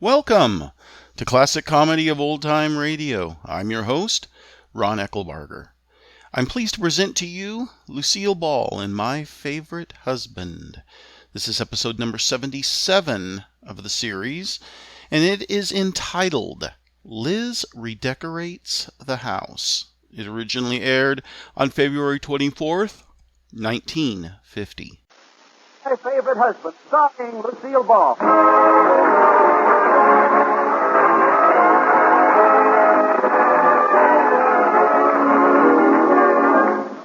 Welcome to Classic Comedy of Old Time Radio. I'm your host, Ron Eckelbarger. I'm pleased to present to you Lucille Ball and My Favorite Husband. This is episode number 77 of the series, and it is entitled Liz Redecorates the House. It originally aired on February 24th, 1950. My Favorite Husband, starring Lucille Ball.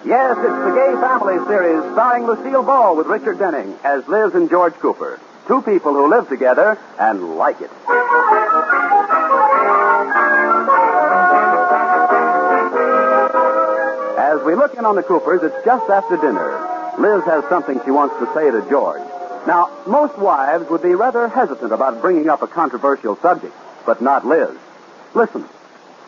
Yes, it's the Gay Family series starring Lucille Ball with Richard Denning as Liz and George Cooper. Two people who live together and like it. As we look in on the Coopers, it's just after dinner. Liz has something she wants to say to George. Now, most wives would be rather hesitant about bringing up a controversial subject, but not Liz. Listen.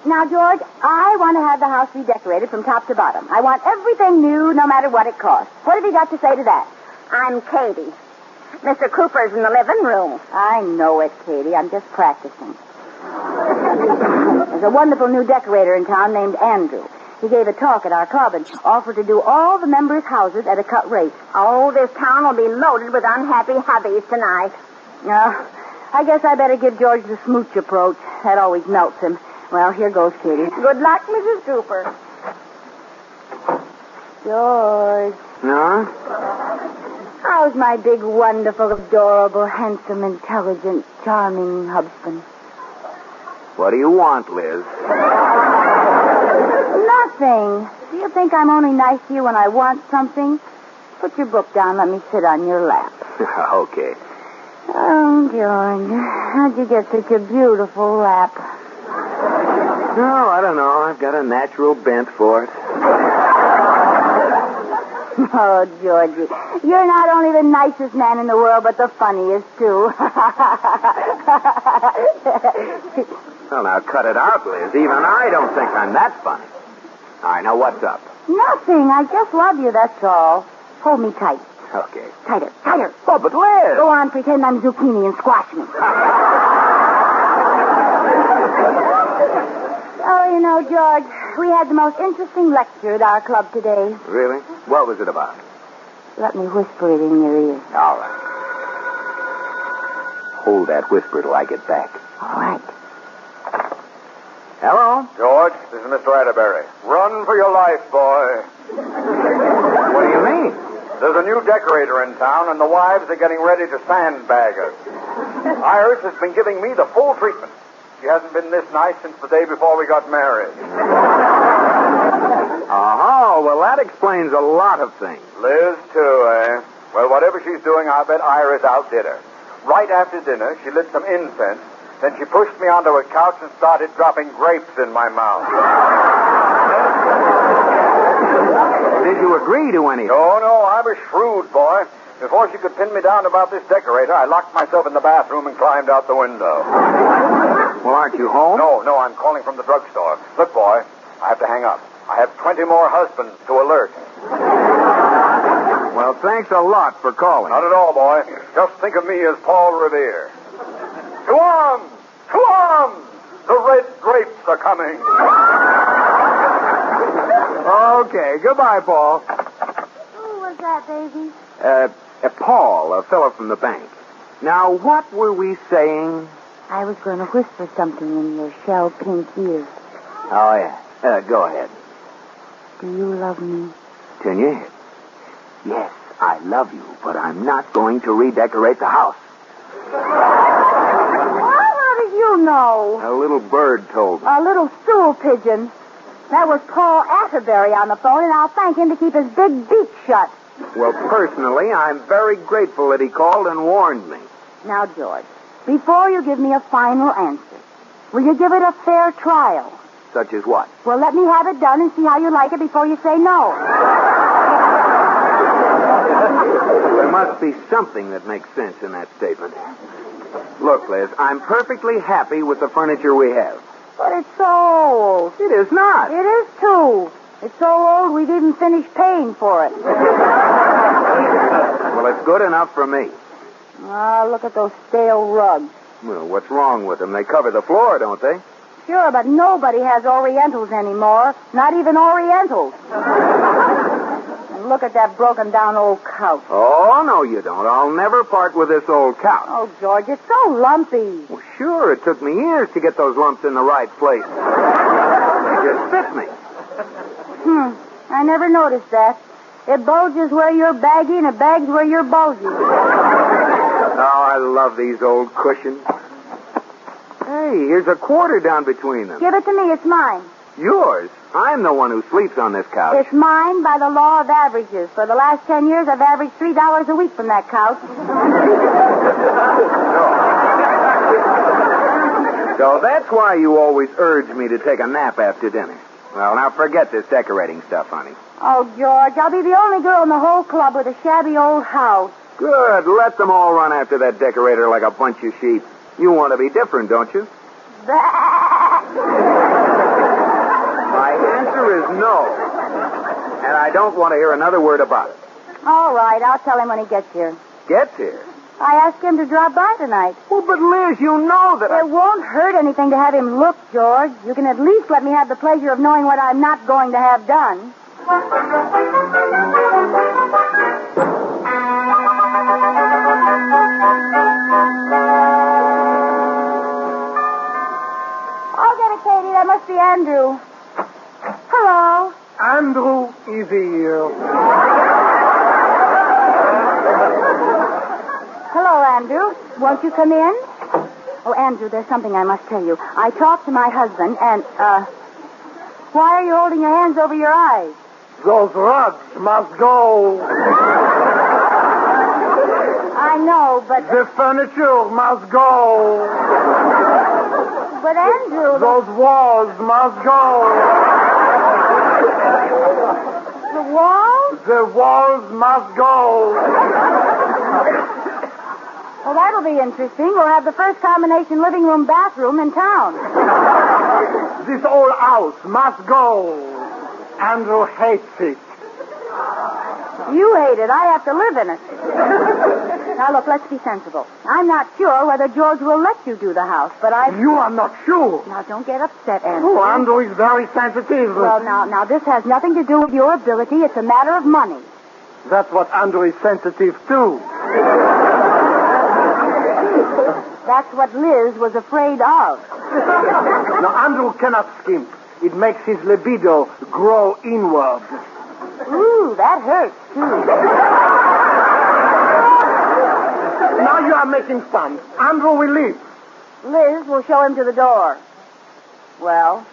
Now, George, I want to have the house redecorated from top to bottom. I want everything new, no matter what it costs. What have you got to say to that? I'm Katie. Mr. Cooper's in the living room. I know it, Katie. I'm just practicing. There's a wonderful new decorator in town named Andrew. He gave a talk at our club and offered to do all the members' houses at a cut rate. Oh, this town will be loaded with unhappy hubbies tonight. I guess I better give George the smooch approach. That always melts him. Well, here goes, Katie. Good luck, Mrs. Cooper. George. No? How's my big, wonderful, adorable, handsome, intelligent, charming husband? What do you want, Liz? Nothing. Do you think I'm only nice to you when I want something? Put your book down. Let me sit on your lap. Okay. Oh, George, how'd you get such a beautiful lap? No, I don't know. I've got a natural bent for it. Oh, Georgie, you're not only the nicest man in the world, but the funniest, too. Well, now, cut it out, Liz. Even I don't think I'm that funny. All right, now, what's up? Nothing. I just love you, that's all. Hold me tight. Okay. Tighter, tighter. Oh, but Liz! Go on, pretend I'm zucchini and squash me. Oh, you know, George, we had the most interesting lecture at our club today. Really? What was it about? Let me whisper it in your ear. All right. Hold that whisper till I get back. All right. Hello? George, this is Mr. Atterbury. Run for your life, boy. What do you mean? There's a new decorator in town, and the wives are getting ready to sandbag us. Iris has been giving me the full treatment. She hasn't been this nice since the day before we got married. Oh, well, that explains a lot of things. Liz, too, eh? Well, whatever she's doing, I bet Iris outdid her. Right after dinner, she lit some incense, then she pushed me onto a couch and started dropping grapes in my mouth. Did you agree to anything? No, I was shrewd, boy. Before she could pin me down about this decorator, I locked myself in the bathroom and climbed out the window. Well, aren't you home? No, I'm calling from the drugstore. Look, boy, I have to hang up. I have 20 more husbands to alert. Well, thanks a lot for calling. Not at all, boy. Just think of me as Paul Revere. To arms! To arms! The red grapes are coming. Okay, goodbye, Paul. Who was that, baby? Paul, a fellow from the bank. Now, what were we saying? I was going to whisper something in your shell pink ear. Oh, yeah. Go ahead. Do you love me? Turn your head. Yes, I love you, but I'm not going to redecorate the house. How did you know? A little bird told me. A little stool pigeon. That was Paul Atterbury on the phone, and I'll thank him to keep his big beak shut. Well, personally, I'm very grateful that he called and warned me. Now, George, before you give me a final answer, will you give it a fair trial? Such as what? Well, let me have it done and see how you like it before you say no. There must be something that makes sense in that statement. Look, Liz, I'm perfectly happy with the furniture we have. But it's so old. It is not. It is, too. It's so old we've even finished paying for it. Well, it's good enough for me. Ah, look at those stale rugs. Well, what's wrong with them? They cover the floor, don't they? Sure, but nobody has Orientals anymore. Not even Orientals. And look at that broken down old couch. Oh, no, you don't. I'll never part with this old couch. Oh, George, it's so lumpy. Well, sure, it took me years to get those lumps in the right place. They just fit me. I never noticed that. It bulges where you're baggy and it bags where you're bulgy. Oh, I love these old cushions. Hey, here's a quarter down between them. Give it to me. It's mine. Yours? I'm the one who sleeps on this couch. It's mine by the law of averages. For the last 10 years, I've averaged $3 a week from that couch. So that's why you always urge me to take a nap after dinner. Well, now forget this decorating stuff, honey. Oh, George, I'll be the only girl in the whole club with a shabby old house. Good. Let them all run after that decorator like a bunch of sheep. You want to be different, don't you? My answer is no. And I don't want to hear another word about it. All right, I'll tell him when he gets here. Gets here? I asked him to drop by tonight. Well, but Liz, you know that It won't hurt anything to have him look, George. You can at least let me have the pleasure of knowing what I'm not going to have done. I'll get it, Katie. That must be Andrew. Hello. Andrew is here. Hello, Andrew. Won't you come in? Oh, Andrew, there's something I must tell you. I talked to my husband, and, why are you holding your hands over your eyes? Those rugs must go. I know, but... The furniture must go. But, Andrew... Those walls must go. The walls? The walls must go. Well, that'll be interesting. We'll have the first combination living room bathroom in town. This old house must go. Andrew hates it. You hate it. I have to live in it. Now, look, let's be sensible. I'm not sure whether George will let you do the house, but You are not sure. Now, don't get upset, Andrew. Oh, Andrew is very sensitive. Well, now, this has nothing to do with your ability. It's a matter of money. That's what Andrew is sensitive to. That's what Liz was afraid of. Now, Andrew cannot skimp. It makes his libido grow inward. Ooh, that hurts, too. Now you are making fun. Andrew will leave. Liz will show him to the door. Well,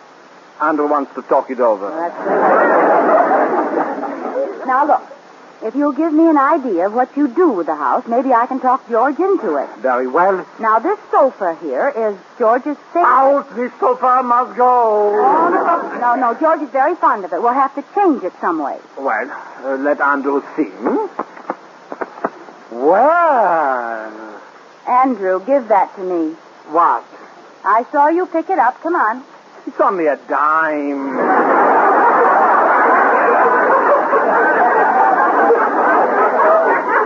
Andrew wants to talk it over. that's good. Now, look. If you'll give me an idea of what you do with the house, maybe I can talk George into it. Very well. Now, this sofa here is George's favorite. Out, this sofa must go. Oh, no, George is very fond of it. We'll have to change it some way. Well, let Andrew sing. Well. Andrew, give that to me. What? I saw you pick it up. Come on. It's only a dime.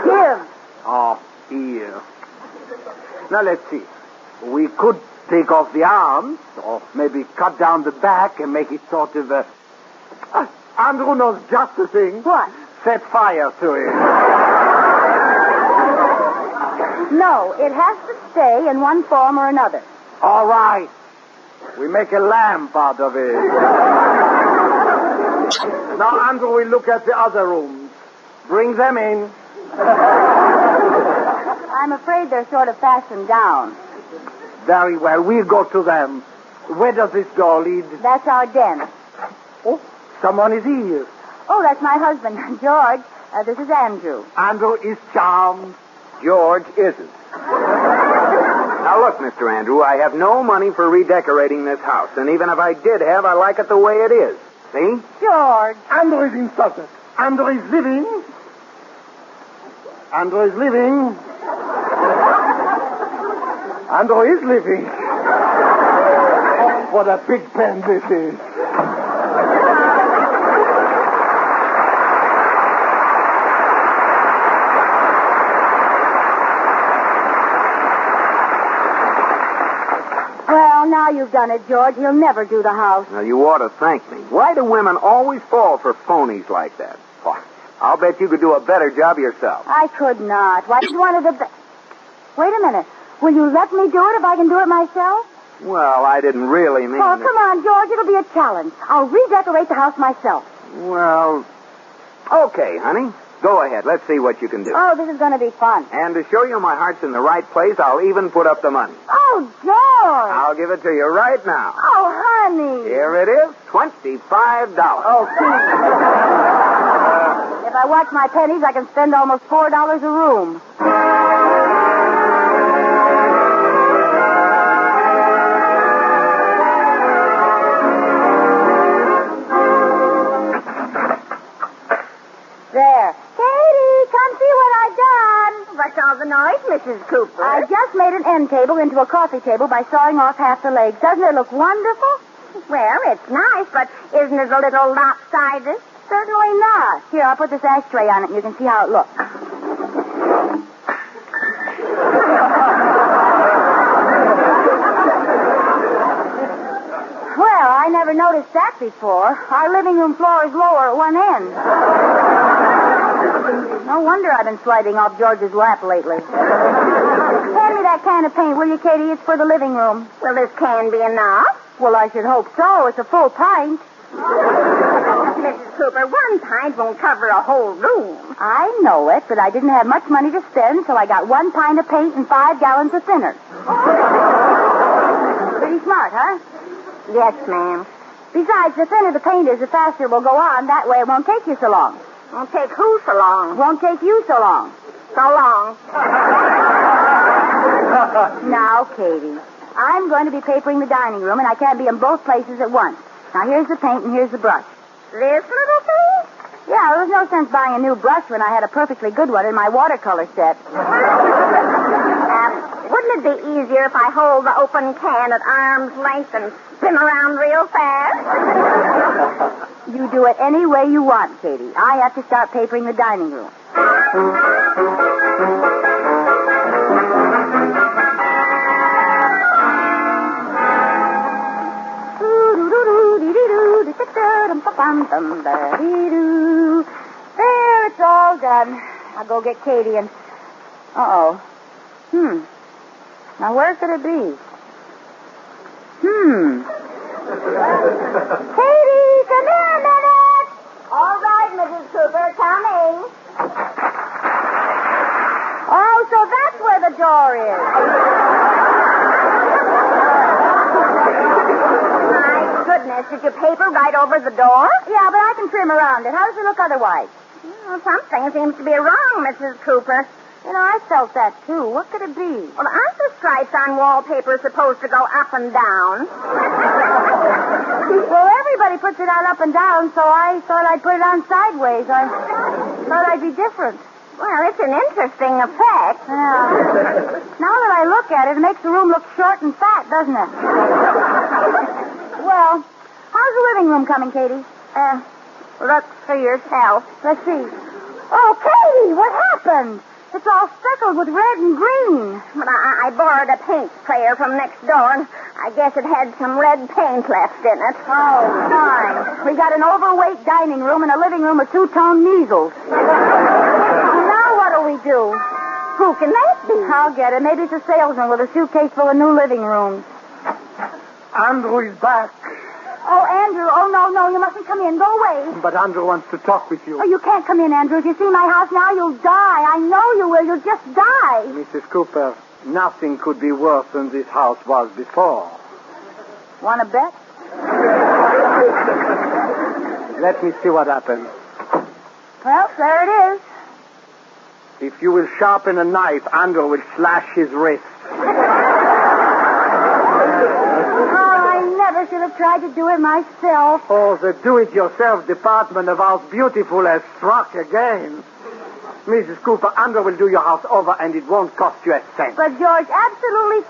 Give. Oh, here. Now, let's see. We could take off the arms, or maybe cut down the back and make it sort of a... Andrew knows just the thing. What? Set fire to it. No, it has to stay in one form or another. All right. We make a lamp out of it. Now, Andrew, we look at the other rooms. Bring them in. I'm afraid they're sort of fastened down. Very well. We'll go to them. Where does this door lead? That's our den. Oh, someone is here. Oh, that's my husband, George. This is Andrew. Andrew is charmed. George isn't. Now, look, Mr. Andrew, I have no money for redecorating this house. And even if I did have, I like it the way it is. See? George. Andrew is insulted. Andrew is leaving. Andrew is leaving. Andrew is leaving. Oh, what a big pen this is. now you've done it, George. He'll never do the house. Now, you ought to thank me. Why do women always fall for phonies like that? Why, I'll bet you could do a better job yourself. I could not. Why, one of the... Wait a minute. Will you let me do it if I can do it myself? Well, I didn't really mean... Oh, come on, George. It'll be a challenge. I'll redecorate the house myself. Well, okay, honey. Go ahead. Let's see what you can do. Oh, this is going to be fun. And to show you my heart's in the right place, I'll even put up the money. Oh, George. I'll give it to you right now. Oh, honey. Here it is, $25. Oh, please. If I watch my pennies, I can spend almost $4 a room. There. Katie, come see what I've done. What's all the noise, Mrs. Cooper? I just made an end table into a coffee table by sawing off half the legs. Doesn't it look wonderful? Well, it's nice, but isn't it a little lopsided? Certainly not. Here, I'll put this ashtray on it and you can see how it looks. Well, I never noticed that before. Our living room floor is lower at one end. No wonder I've been sliding off George's lap lately. Hand me that can of paint, will you, Katie? It's for the living room. Will this can be enough? Well, I should hope so. It's a full pint. Mrs. Cooper, 1 pint won't cover a whole room. I know it, but I didn't have much money to spend, so I got 1 pint of paint and 5 gallons of thinner. Pretty smart, huh? Yes, ma'am. Besides, the thinner the paint is, the faster we'll go on. That way it won't take you so long. Won't take who so long? Won't take you so long. So long. Now, Katie, I'm going to be papering the dining room, and I can't be in both places at once. Now, here's the paint and here's the brush. This little thing? Yeah, there was no sense buying a new brush when I had a perfectly good one in my watercolor set. Wouldn't it be easier if I hold the open can at arm's length and spin around real fast? You do it any way you want, Katie. I have to start papering the dining room. There, it's all done. I'll go get Katie and... Uh-oh. Now, where could it be? Katie, come here a minute. All right, Mrs. Cooper, coming. Oh, so that's where the door is. My goodness, did you paper right over the door? Yeah, but I can trim around it. How does it look otherwise? Well, something seems to be wrong, Mrs. Cooper. You know, I felt that, too. What could it be? Well, aren't the stripes on wallpaper supposed to go up and down? Well, everybody puts it on up and down, so I thought I'd put it on sideways. I thought I'd be different. Well, it's an interesting effect. Yeah. Now that I look at it, it makes the room look short and fat, doesn't it? Well, how's the living room coming, Katie? Look for yourself. Let's see. Oh, Katie, what happened? It's all speckled with red and green. But I borrowed a paint sprayer from next door, and I guess it had some red paint left in it. Oh, fine. We got an overweight dining room and a living room with two-tone measles. Now what'll we do? Who can that be? I'll get it. Maybe it's a salesman with a suitcase full of new living rooms. Andrew is back. Oh, Andrew. Oh, no, you mustn't come in. Go away. But Andrew wants to talk with you. Oh, you can't come in, Andrew. If you see my house now, you'll die. I know you will. You'll just die. Mrs. Cooper, nothing could be worse than this house was before. Want to bet? Let me see what happens. Well, there it is. If you will sharpen a knife, Andrew will slash his wrist. I never should have tried to do it myself. Oh, the do-it-yourself department of House Beautiful has struck again. Mrs. Cooper, Andrew will do your house over, and it won't cost you a cent. But, George, absolutely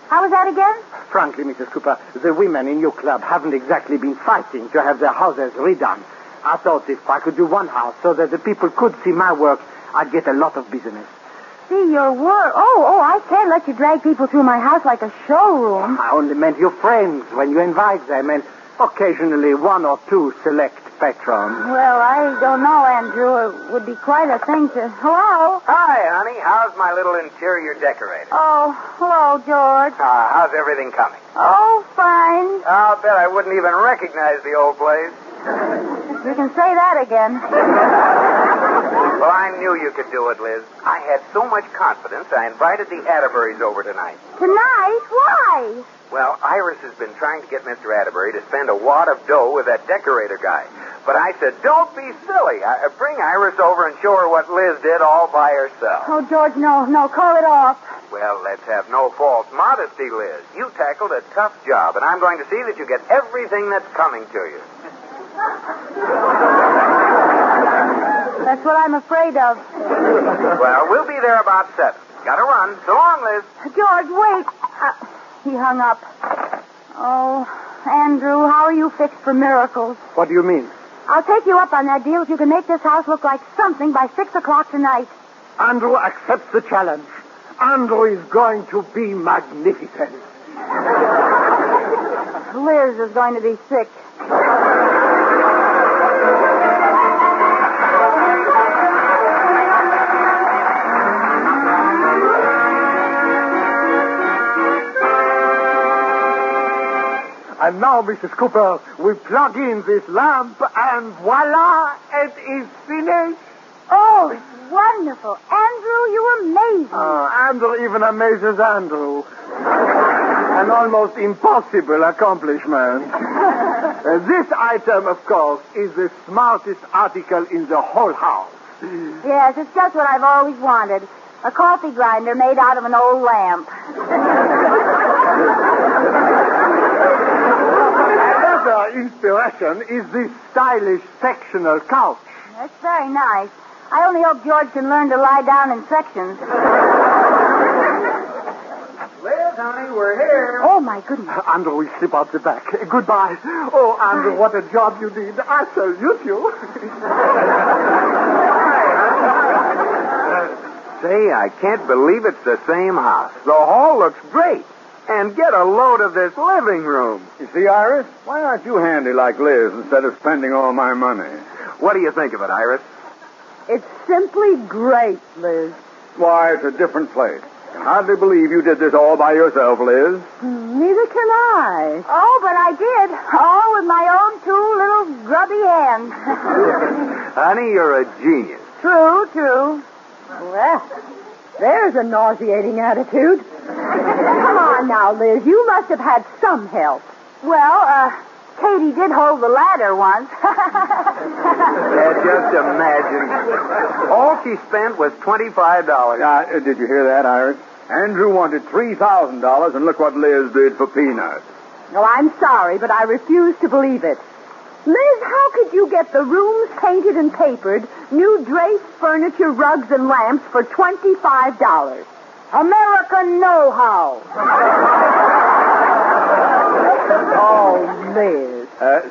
How was that again? Frankly, Mrs. Cooper, the women in your club haven't exactly been fighting to have their houses redone. I thought if I could do one house so that the people could see my work, I'd get a lot of business. see your work. Oh, I can't let you drag people through my house like a showroom. I only meant your friends when you invite them, and occasionally one or two select patrons. Well, I don't know, Andrew. It would be quite a thing to... Hello? Hi, honey. How's my little interior decorator? Oh, hello, George. How's everything coming? Oh, fine. I'll bet I wouldn't even recognize the old place. You can say that again. Well, I knew you could do it, Liz. I had so much confidence, I invited the Atterburys over tonight. Tonight? Why? Well, Iris has been trying to get Mr. Atterbury to spend a wad of dough with that decorator guy. But I said, don't be silly. Bring Iris over and show her what Liz did all by herself. Oh, George, no, call it off. Well, let's have no false modesty, Liz. You tackled a tough job, and I'm going to see that you get everything that's coming to you. That's what I'm afraid of. Well, we'll be there about 7. Gotta run. So long, Liz. George, wait. He hung up. Oh, Andrew, how are you fixed for miracles? What do you mean? I'll take you up on that deal if you can make this house look like something by 6 o'clock tonight. Andrew accepts the challenge. Andrew is going to be magnificent. Liz is going to be sick. And now, Mrs. Cooper, we plug in this lamp, and voila, it is finished. Oh, it's wonderful. Andrew, you amaze me. Andrew even amazes Andrew. An almost impossible accomplishment. This item, of course, is the smartest article in the whole house. Yes, it's just what I've always wanted. A coffee grinder made out of an old lamp. Another inspiration is this stylish sectional couch. That's very nice. I only hope George can learn to lie down in sections. Liz, honey, we're here. Oh, my goodness. Andrew, we slip out the back. Goodbye. Oh, Andrew, what a job you did. I salute you. Say, I can't believe it's the same house. The hall looks great. And get a load of this living room. You see, Iris, why aren't you handy like Liz instead of spending all my money? What do you think of it, Iris? It's simply great, Liz. Why, it's a different place. I can hardly believe you did this all by yourself, Liz. Neither can I. Oh, but I did. All with my own 2 little grubby hands. Honey, you're a genius. True. Well, there's a nauseating attitude. Come on now, Liz. You must have had some help. Well, Katie did hold the ladder once. Yeah, just imagine. All she spent was $25. Did you hear that, Iris? Andrew wanted $3,000, and look what Liz did for peanuts. No, I'm sorry, but I refuse to believe it. Liz, how could you get the rooms painted and papered, new drapes, furniture, rugs, and lamps for $25? American know-how. Oh, Liz.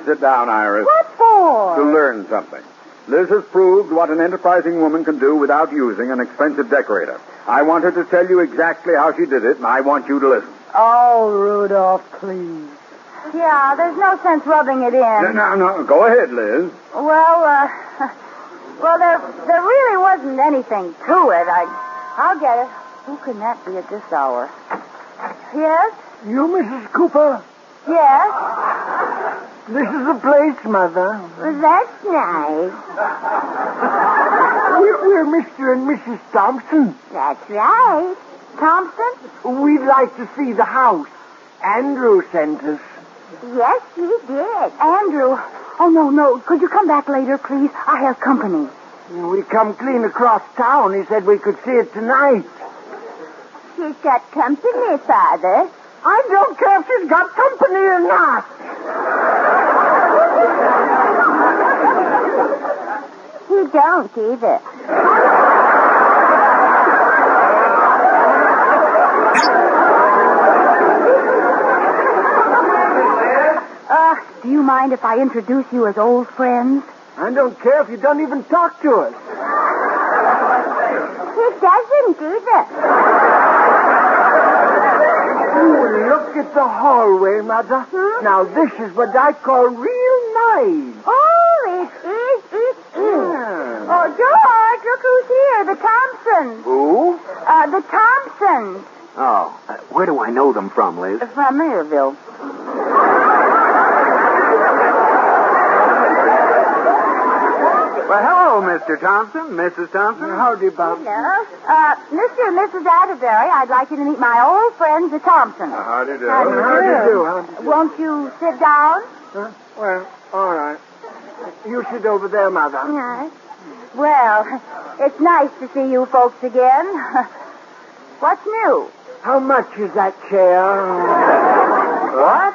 Sit down, Iris. What for? To learn something. Liz has proved what an enterprising woman can do without using an expensive decorator. I want her to tell you exactly how she did it, and I want you to listen. Oh, Rudolph, please. Yeah, there's no sense rubbing it in. No. Go ahead, Liz. Well, there really wasn't anything to it. I'll get it. Who can that be at this hour? Yes? You, Mrs. Cooper? Yes? This is the place, Mother. Well, that's nice. We're Mr. and Mrs. Thompson. That's right. Thompson? We'd like to see the house. Andrew sent us. Yes, he did. Andrew. Oh, no. Could you come back later, please? I have company. We come clean across town. He said we could see it tonight. She's got company, Father. I don't care if she's got company or not. He don't either. Do you mind if I introduce you as old friends? I don't care if you don't even talk to us. It doesn't either. Ooh, look at the hallway, Mother. Now, this is what I call real nice. Oh, it is. Yeah. Oh, George, look who's here. The Thompsons. Who? The Thompsons. Oh, where do I know them from, Liz? From Maryville. Well, hello, Mr. Thompson, Mrs. Thompson. Howdy, Bob. Hello. Mr. and Mrs. Atterbury, I'd like you to meet my old friends, the Thompsons. Howdy do. How do you do? Won't you sit down? Well, all right. You sit over there, Mother. Yes. Well, it's nice to see you folks again. What's new? How much is that chair? What?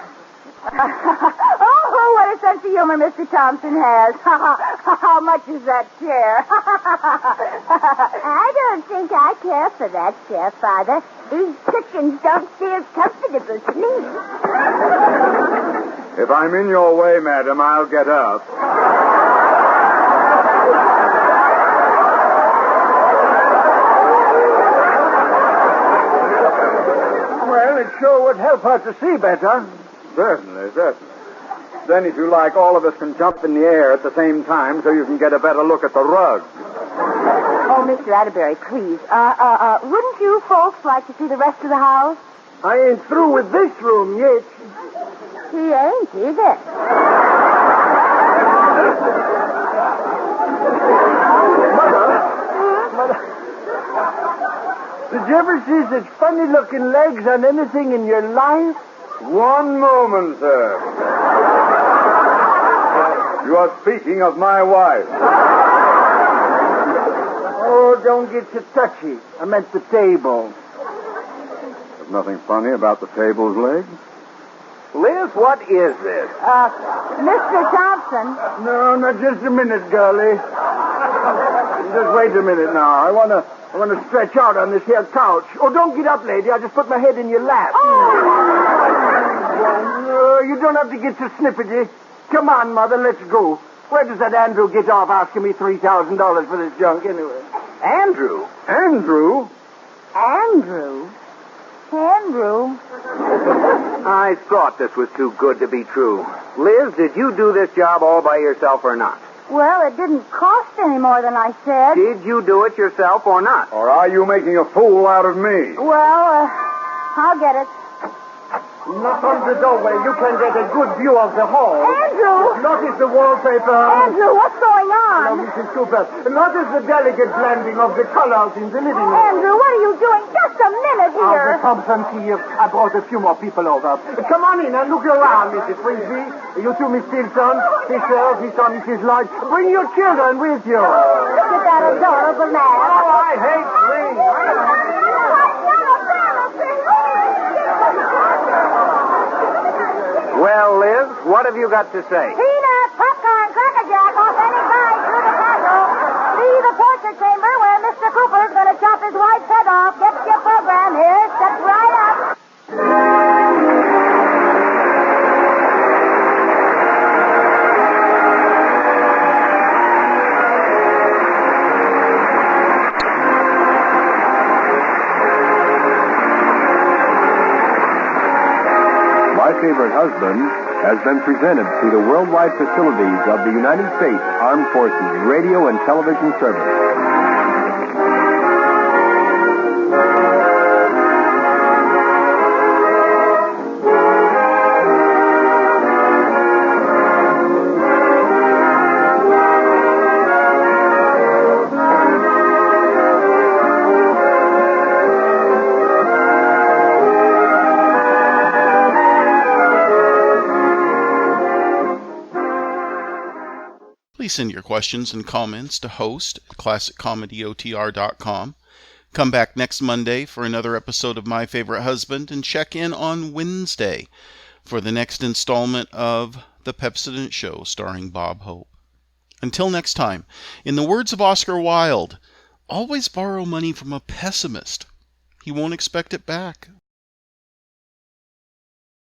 Oh, what a sense of humor Mr. Thompson has. How much is that chair? I don't think I care for that chair, Father. These cushions don't feel comfortable to me. If I'm in your way, madam, I'll get up. Well, it sure would help her to see better. Certainly. Then, if you like, all of us can jump in the air at the same time so you can get a better look at the rug. Oh, Mr. Atterbury, please. Wouldn't you folks like to see the rest of the house? I ain't through with this room yet. He ain't either. Mother, did you ever see such funny-looking legs on anything in your life? One moment, sir. You are speaking of my wife. Oh, don't get so touchy. I meant the table. There's nothing funny about the table's legs. Liz, what is this? Mr. Thompson. No, just a minute, girlie. Just wait a minute now. I want to stretch out on this here couch. Oh, don't get up, lady. I'll just put my head in your lap. Oh, you don't have to get so snippety. Come on, Mother, let's go. Where does that Andrew get off asking me $3,000 for this junk, anyway? Andrew? Andrew? I thought this was too good to be true. Liz, did you do this job all by yourself or not? Well, it didn't cost any more than I said. Did you do it yourself or not? Or are you making a fool out of me? Well, I'll get it. Knock on the doorway. You can get a good view of the hall. Andrew! Notice the wallpaper. Andrew, what's going Now, on? Mrs. Cooper, notice the delicate blending of the colors in the living room. Andrew, what are you doing? Just a minute The here. Thompson here. I brought a few more people over. Come on in and look around, Mrs. Frisbee. You two, Miss Stilson, Fisher, this one, Mrs. Lloyd. Bring your children with you. Look at that adorable man. Oh, I hate spring. Well, Liz, what have you got to say? Peanut, popcorn, Cracker Jack off any price through the castle. See the torture chamber where Mr. Cooper's going to chop his wife's head off. Get your program here. Step right up. My Favorite Husband has been presented through the worldwide facilities of the United States Armed Forces Radio and Television Service. Please send your questions and comments to host@classiccomedyotr.com. Come back next Monday for another episode of My Favorite Husband, and check in on Wednesday for the next installment of The Pepsodent Show starring Bob Hope. Until next time, in the words of Oscar Wilde, always borrow money from a pessimist. He won't expect it back.